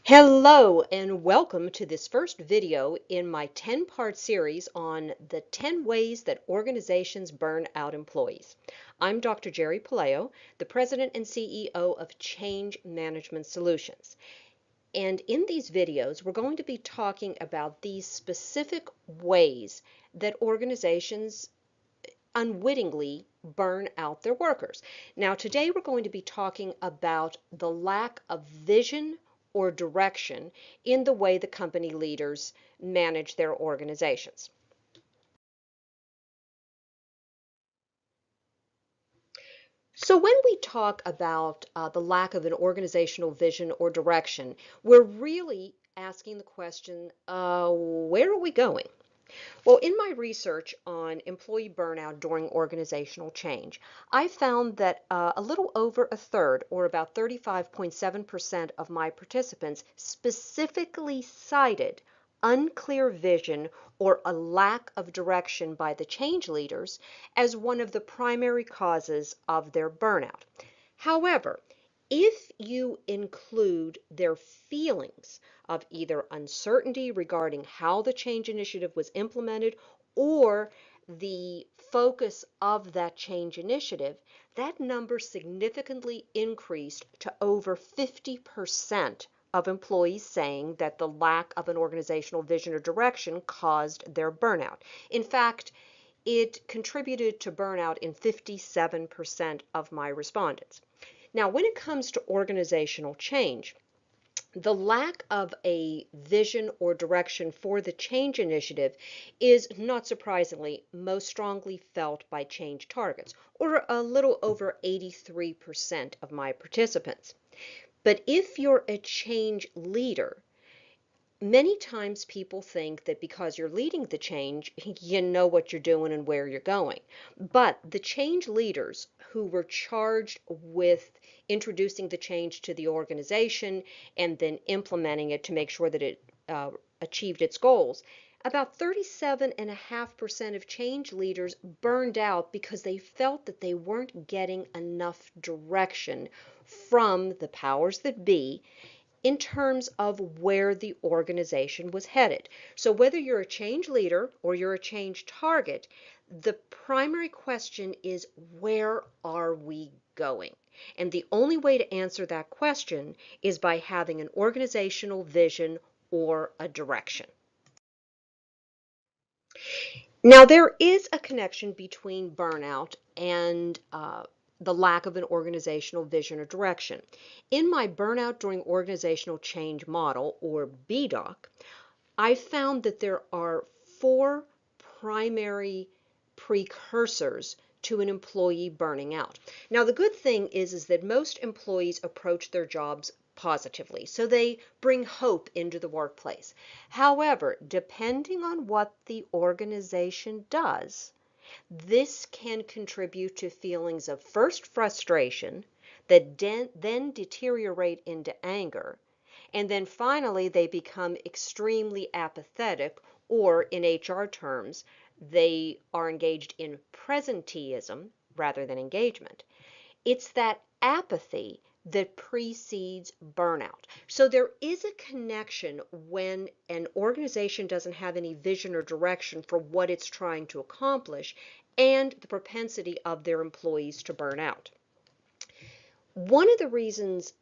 Hello and welcome to this first video in my 10-part series on the 10 ways that organizations burn out employees. I'm Dr. Geri Puleo, the President and CEO of Change Management Solutions. And in these videos, we're going to be talking about these specific ways that organizations unwittingly burn out their workers. Now, today we're going to be talking about the lack of vision or direction in the way the company leaders manage their organizations. So when we talk about the lack of an organizational vision or direction, we're really asking the question, where are we going? Well, in my research on employee burnout during organizational change, I found that a little over a third, or about 35.7% of my participants, specifically cited unclear vision or a lack of direction by the change leaders as one of the primary causes of their burnout. However, if you include their feelings of either uncertainty regarding how the change initiative was implemented or the focus of that change initiative, that number significantly increased to over 50% of employees saying that the lack of an organizational vision or direction caused their burnout. In fact, it contributed to burnout in 57% of my respondents. Now, when it comes to organizational change, the lack of a vision or direction for the change initiative is, not surprisingly, most strongly felt by change targets, or a little over 83% of my participants. But if you're a change leader, many times people think that because you're leading the change, you know what you're doing and where you're going. But the change leaders who were charged with introducing the change to the organization and then implementing it to make sure that it achieved its goals, about 37.5% of change leaders burned out because they felt that they weren't getting enough direction from the powers that be in terms of where the organization was headed. So whether you're a change leader or you're a change target, the primary question is, where are we going? And the only way to answer that question is by having an organizational vision or a direction. Now, there is a connection between burnout and the lack of an organizational vision or direction. In my Burnout During Organizational Change model, or BDOC, I found that there are four primary precursors to an employee burning out. Now, the good thing is that most employees approach their jobs positively, so they bring hope into the workplace. However, depending on what the organization does, this can contribute to feelings of first frustration that then deteriorate into anger, and then finally they become extremely apathetic, or in HR terms, they are engaged in presenteeism rather than engagement. It's that apathy that precedes burnout. So there is a connection when an organization doesn't have any vision or direction for what it's trying to accomplish and the propensity of their employees to burn out. One of the reasons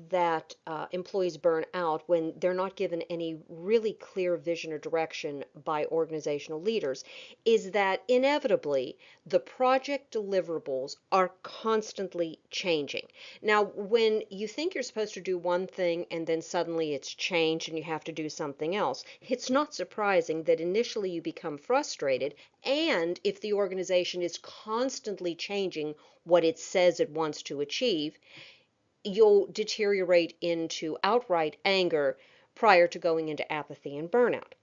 that employees burn out when they're not given any really clear vision or direction by organizational leaders is that inevitably the project deliverables are constantly changing. Now, when you think you're supposed to do one thing and then suddenly it's changed and you have to do something else, it's not surprising that initially you become frustrated, and if the organization is constantly changing what it says it wants to achieve, you'll deteriorate into outright anger prior to going into apathy and burnout.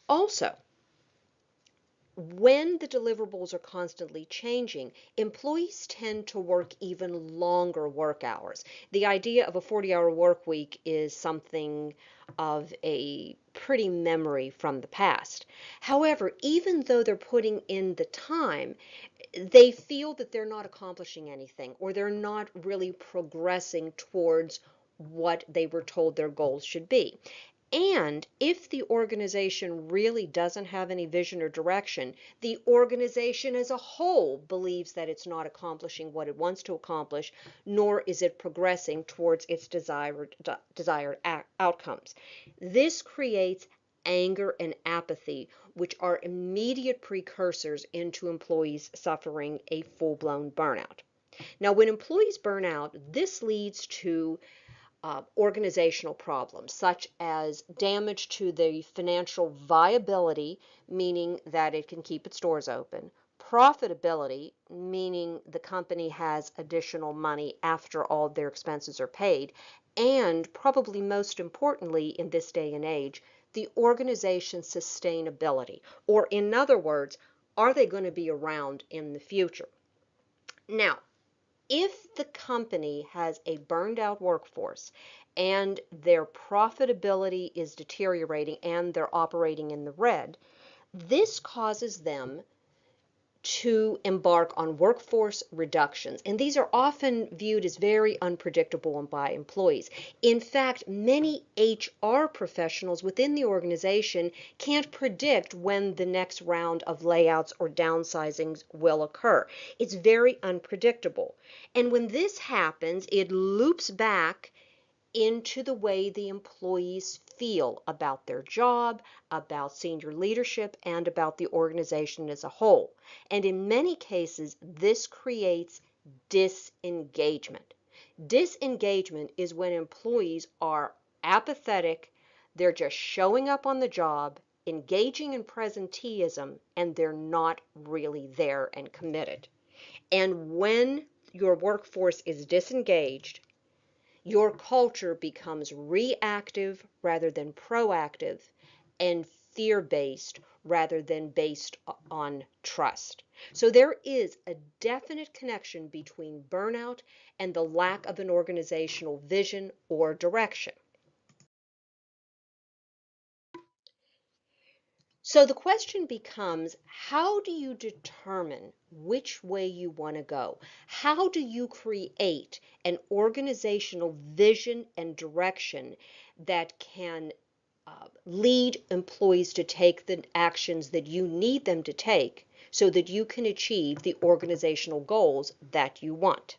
Also, when the deliverables are constantly changing, employees tend to work even longer work hours. The idea of a 40-hour work week is something of a pretty memory from the past. However, even though they're putting in the time, they feel that they're not accomplishing anything, or they're not really progressing towards what they were told their goals should be. And if the organization really doesn't have any vision or direction, the organization as a whole believes that it's not accomplishing what it wants to accomplish, nor is it progressing towards its desired outcomes. This creates anger and apathy, which are immediate precursors into employees suffering a full-blown burnout. Now, when employees burn out, this leads to organizational problems, such as damage to the financial viability, meaning that it can keep its doors open, profitability, meaning the company has additional money after all their expenses are paid, and probably most importantly in this day and age, the organization's sustainability, or in other words, are they going to be around in the future? Now, if the company has a burned out workforce and their profitability is deteriorating and they're operating in the red, this causes them to embark on workforce reductions. And these are often viewed as very unpredictable by employees. In fact, many HR professionals within the organization can't predict when the next round of layouts or downsizings will occur. It's very unpredictable. And when this happens, it loops back into the way the employees feel about their job, about senior leadership, and about the organization as a whole. And in many cases, this creates disengagement. Disengagement is when employees are apathetic, they're just showing up on the job, engaging in presenteeism, and they're not really there and committed. And when your workforce is disengaged, your culture becomes reactive rather than proactive and fear-based rather than based on trust. So there is a definite connection between burnout and the lack of an organizational vision or direction. So the question becomes, how do you determine which way you want to go? How do you create an organizational vision and direction that can lead employees to take the actions that you need them to take so that you can achieve the organizational goals that you want?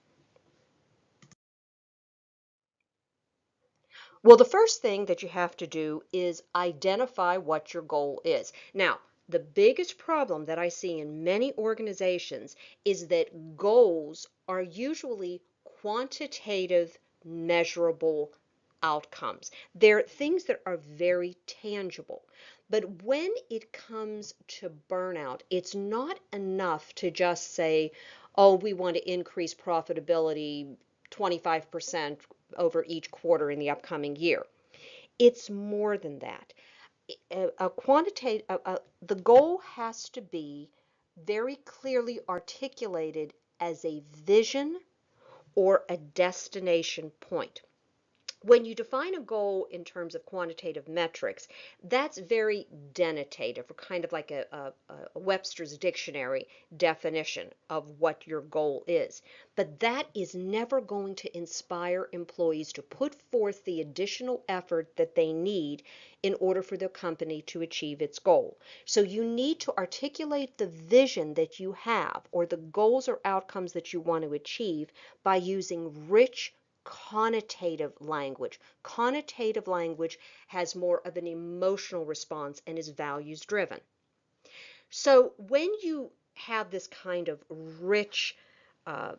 Well, the first thing that you have to do is identify what your goal is. Now, the biggest problem that I see in many organizations is that goals are usually quantitative, measurable outcomes. They're things that are very tangible. But when it comes to burnout, it's not enough to just say, oh, we want to increase profitability 25% over each quarter in the upcoming year. It's more than that. The goal has to be very clearly articulated as a vision or a destination point. When you define a goal in terms of quantitative metrics, that's very denotative, or kind of like a Webster's dictionary definition of what your goal is. But that is never going to inspire employees to put forth the additional effort that they need in order for the company to achieve its goal. So you need to articulate the vision that you have, or the goals or outcomes that you want to achieve, by using rich, connotative language. Connotative language has more of an emotional response and is values driven. So when you have this kind of rich, uh,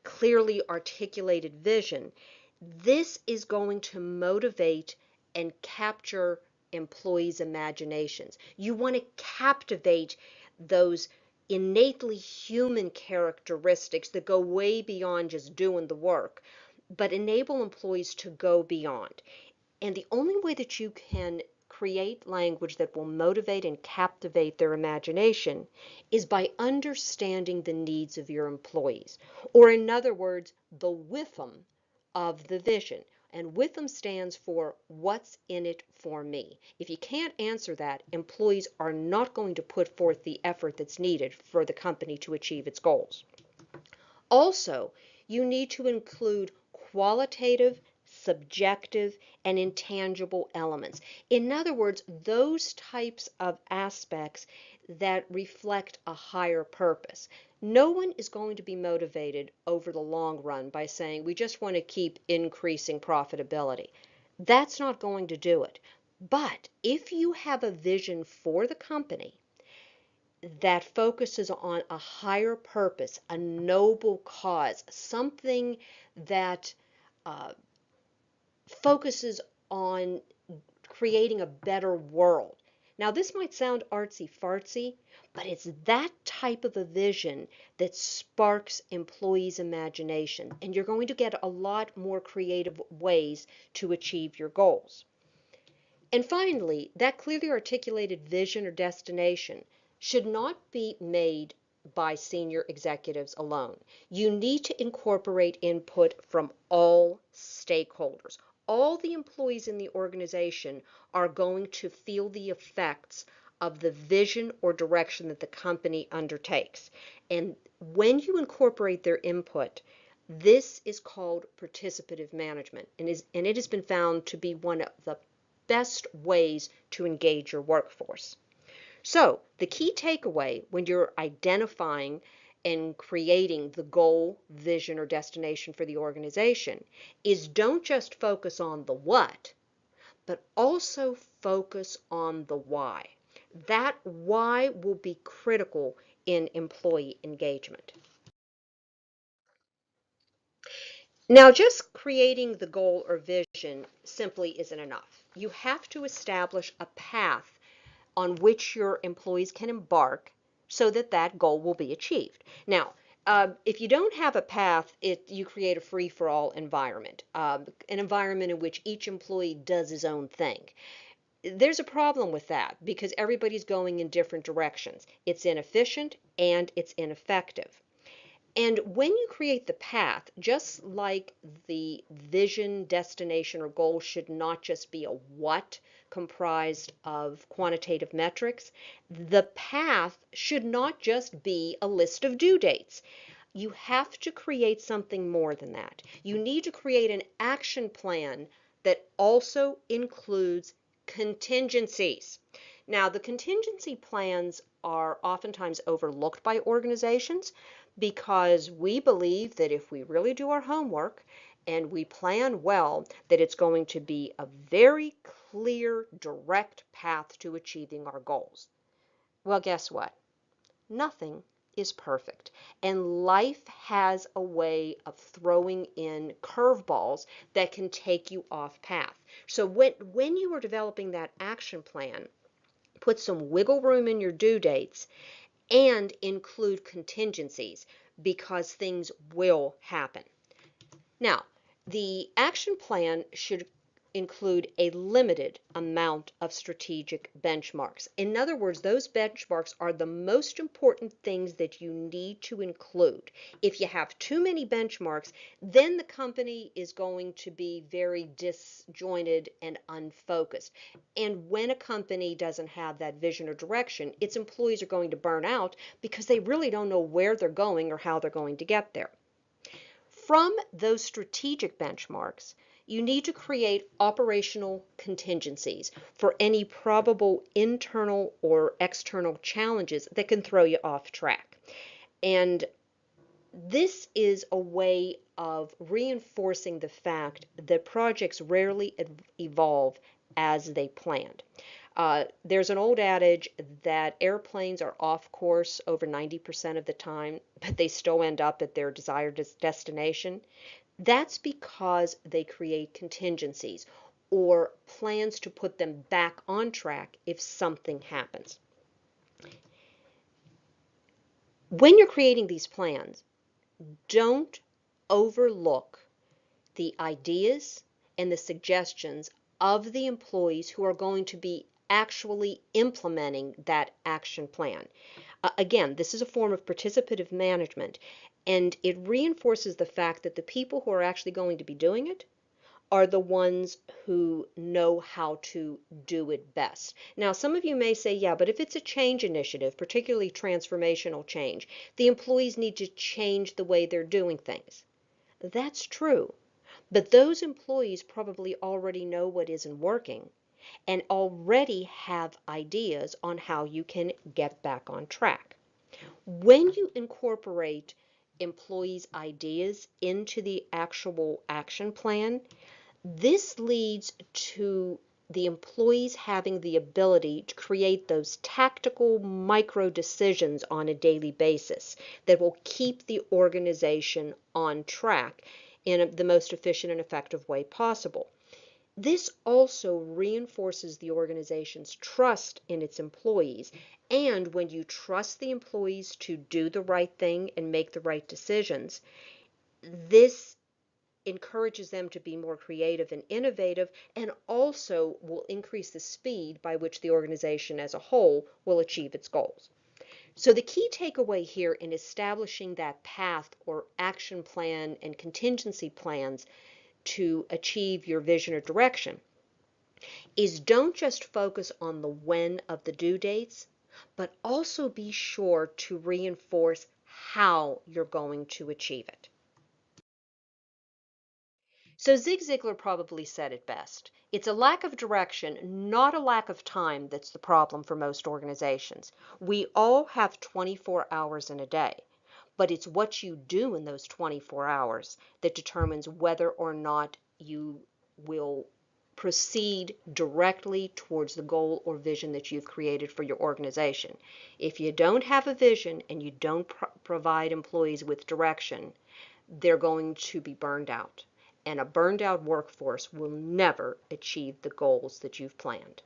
clearly articulated vision, this is going to motivate and capture employees' imaginations. You want to captivate those innately human characteristics that go way beyond just doing the work, but enable employees to go beyond. And the only way that you can create language that will motivate and captivate their imagination is by understanding the needs of your employees, or in other words, the WIFM of the vision. And WIFM stands for what's in it for me. If you can't answer that, employees are not going to put forth the effort that's needed for the company to achieve its goals. Also, you need to include qualitative subjective, and intangible elements. In other words, those types of aspects that reflect a higher purpose. No one is going to be motivated over the long run by saying, we just want to keep increasing profitability. That's not going to do it. But if you have a vision for the company that focuses on a higher purpose, a noble cause, something that uh, focuses on creating a better world. Now, this might sound artsy fartsy, but it's that type of a vision that sparks employees' imagination, and you're going to get a lot more creative ways to achieve your goals. And finally, that clearly articulated vision or destination should not be made by senior executives alone. You need to incorporate input from all stakeholders. All the employees in the organization are going to feel the effects of the vision or direction that the company undertakes. And when you incorporate their input, this is called participative management, and it has been found to be one of the best ways to engage your workforce. So, the key takeaway when you're identifying and creating the goal, vision, or destination for the organization is don't just focus on the what, but also focus on the why. That why will be critical in employee engagement. Now, just creating the goal or vision simply isn't enough. You have to establish a path on which your employees can embark so that that goal will be achieved. Now, if you don't have a path, you create a free-for-all environment, an environment in which each employee does his own thing. There's a problem with that because everybody's going in different directions. It's inefficient and it's ineffective. And when you create the path, just like the vision, destination, or goal should not just be a what comprised of quantitative metrics, the path should not just be a list of due dates. You have to create something more than that. You need to create an action plan that also includes contingencies. Now, the contingency plans are oftentimes overlooked by organizations because we believe that if we really do our homework and we plan well, that it's going to be a very clear, direct path to achieving our goals. Well, guess what? Nothing is perfect. And life has a way of throwing in curveballs that can take you off path. So when you are developing that action plan, put some wiggle room in your due dates and include contingencies because things will happen. Now, the action plan should include a limited amount of strategic benchmarks. In other words, those benchmarks are the most important things that you need to include. If you have too many benchmarks, then the company is going to be very disjointed and unfocused. And when a company doesn't have that vision or direction, its employees are going to burn out because they really don't know where they're going or how they're going to get there. From those strategic benchmarks, you need to create operational contingencies for any probable internal or external challenges that can throw you off track. And this is a way of reinforcing the fact that projects rarely evolve as they planned. There's an old adage that airplanes are off course over 90% of the time, but they still end up at their desired destination. That's because they create contingencies or plans to put them back on track if something happens. When you're creating these plans, don't overlook the ideas and the suggestions of the employees who are going to be actually implementing that action plan. Again, this is a form of participative management, and it reinforces the fact that the people who are actually going to be doing it are the ones who know how to do it best. Now, some of you may say, yeah, but if it's a change initiative, particularly transformational change, the employees need to change the way they're doing things. That's true. But those employees probably already know what isn't working and already have ideas on how you can get back on track. When you incorporate employees' ideas into the actual action plan, this leads to the employees having the ability to create those tactical micro decisions on a daily basis that will keep the organization on track in the most efficient and effective way possible. This also reinforces the organization's trust in its employees. And when you trust the employees to do the right thing and make the right decisions, this encourages them to be more creative and innovative, and also will increase the speed by which the organization as a whole will achieve its goals. So the key takeaway here in establishing that path or action plan and contingency plans to achieve your vision or direction is don't just focus on the when of the due dates, but also be sure to reinforce how you're going to achieve it. So Zig Ziglar probably said it best. It's a lack of direction, not a lack of time, that's the problem for most organizations. We all have 24 hours in a day, but it's what you do in those 24 hours that determines whether or not you will proceed directly towards the goal or vision that you've created for your organization. If you don't have a vision and you don't provide employees with direction, they're going to be burned out. And a burned out workforce will never achieve the goals that you've planned.